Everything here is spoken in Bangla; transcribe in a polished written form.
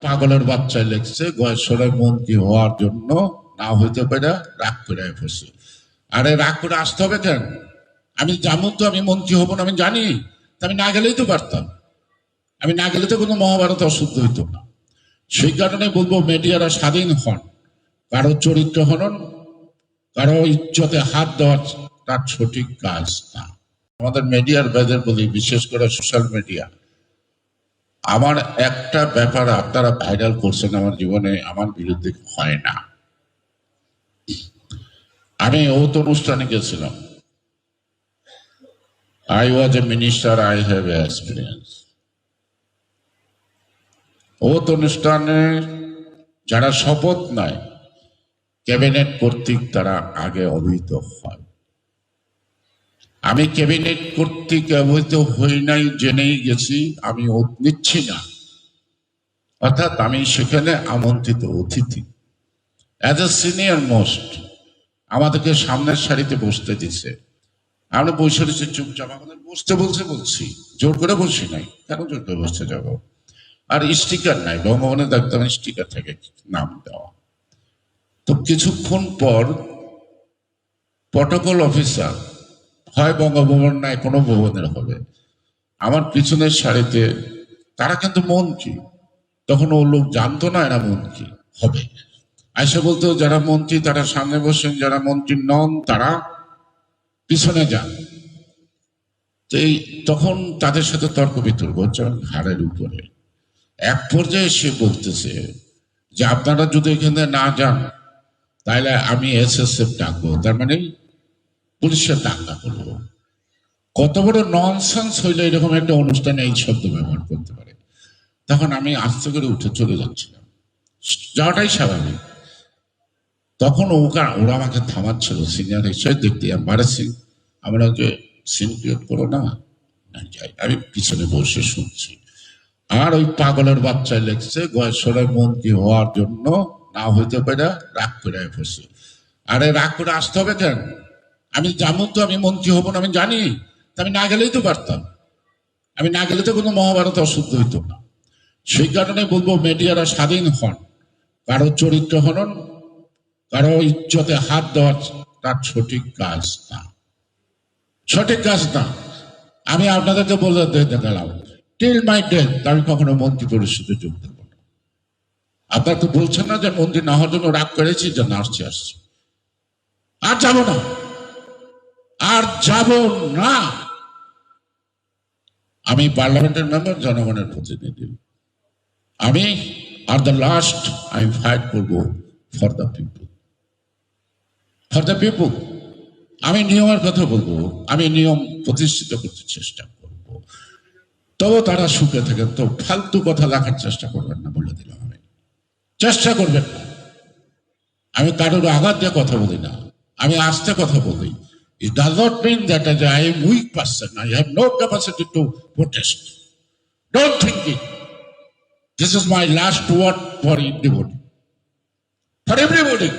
পাগলের বাচ্চায় লেগছে গয়েশ্বরের মন্ত্রী হওয়ার জন্য না হইতে পারে রাগ করে ফেলছে। আরে রাগ করে আসতে হবে কেন? আমি যেমন তো আমি মন্ত্রী হব না আমি জানি, তা আমি না গেলেই তো পারতাম। আমি না গেলে তো কোনো মহাভারত অশুদ্ধ হইতো না। সেই কারণে বলবো মিডিয়ারা স্বাধীন হন। কারো চরিত্র হনন, কারো ইজ্জতে হাত দেওয়া তার সঠিক কাজ না। আমাদের মিডিয়ার বেদের বলি, বিশেষ করে সোশ্যাল মিডিয়া, আমার একটা ব্যাপার আপনারা ভাইরাল করছেন আমার জীবনে আমার বিরুদ্ধে হয় না। আমি ওত অনুষ্ঠানে গেছিলাম। I was a minister, I have experience. ওত অনুষ্ঠানে যারা শপথ নেয় ক্যাবিনেট কর্তৃক তারা আগে অবহিত হয়। আমি ক্যাবিনেট কর্তৃক অবহিত হই নাই, জেনেই গেছি, আমি ওত নিচ্ছি না। অর্থাৎ আমি সেখানে আমন্ত্রিত অতিথি। অ্যাজ এ সিনিয়র মোস্ট আমাদেরকে সামনের সারিতে বসতে দিছে। আমরা বসে রয়েছি চুপচাপ, আমাদের বসতে বলছি, জোর করে বসি নাই, কেন জোর করে বসতে যাব? আর স্টিকার নাই, বঙ্গবন্ধুর দেখতাম স্টিকার থেকে নাম দেওয়া। তো কিছুক্ষণ পর প্রটোকল অফিসার, হয় বঙ্গভবন নাই কোনো ভবনের হবে, আমার পিছনের সারিতে, তারা কিন্তু মন্ত্রী, তখন ও লোক জানতো না এরা মন্ত্রী হবে, আইসা বলতো যারা মন্ত্রী তারা সামনে বসেন, যারা মন্ত্রী নন তারা পিছনে যান। তখন তাদের সাথে তর্ক বিতর্ক হচ্ছে ঘাড়ের উপরে। এক পর্যায়ে সে বলতেছে যে আপনারা যদি এখানে না যান তাহলে আমি SSF ডাকবো, তার মানে পুলিশের দাঙ্গা করবো। কত বড় ননসেন্স হইলে এরকম একটা অনুষ্ঠানে এই শব্দ ব্যবহার করতে পারে। তখন আমি আস্তে করে উঠে চলে যাচ্ছিলাম, যাওয়াটাই স্বাভাবিক। তখন ওরা আমাকে থামাচ্ছিল, সিনিয়র হিসেবে দেখতে এম্বারেসিং, আমরা যে সিন ক্রিয়েট করো না, যাই। আমি পিছনে বসে শুনছি, আর ওই পাগলের বাচ্চায় লেগছে গয়েশ্বরের মন্ত্রী হওয়ার জন্য না হইতে পারে রাগ করে ফেলছে। আরে রাগ করে আসতে হবে কেন? আমি যেমন তো আমি মন্ত্রী হব না আমি জানি, তা আমি না গেলেই তো পারতাম। আমি না গেলে তো কোনো মহাভারত অশুদ্ধ হইতো না। সেই কারণে বলবো মিডিয়ারা স্বাধীন হন। কারো চরিত্র হনন, কারো ইজ্জতে হাত দেওয়া তার সঠিক কাজ না, সঠিক কাজ না। আমি আপনাদেরকে বলে গেলাম, টিল মাই ডেথ আমি কখনো মন্ত্রী পরিষদে যোগ দেব না। আপনারা তো বলছেন না যে মন্ত্রী না হওয়ার জন্য রাগ করেছি, যে না আসছি আর যাব না, আর যাব না। আমি পার্লামেন্টের মেম্বার, জনগণের প্রতিনিধি। আমি আর দ্য লাস্ট আমি ফাইট করব for the people, for the people. আমি নিয়মের কথা বলবো, আমি নিয়ম প্রতিষ্ঠিত করতে চেষ্টা করব। তবে তারা সুখে থাকে, তো ফালতু কথা লেখার চেষ্টা করবেন না, বলে দিলাম। আমি চেষ্টা করবেন না। আমি কারোর আঘাত দিয়ে কথা বলি না, আমি আস্তে কথা বলি। It does not mean that I am a weak person. I have no capacity to protest. Don't think it. This is my last word for everybody. For everybody.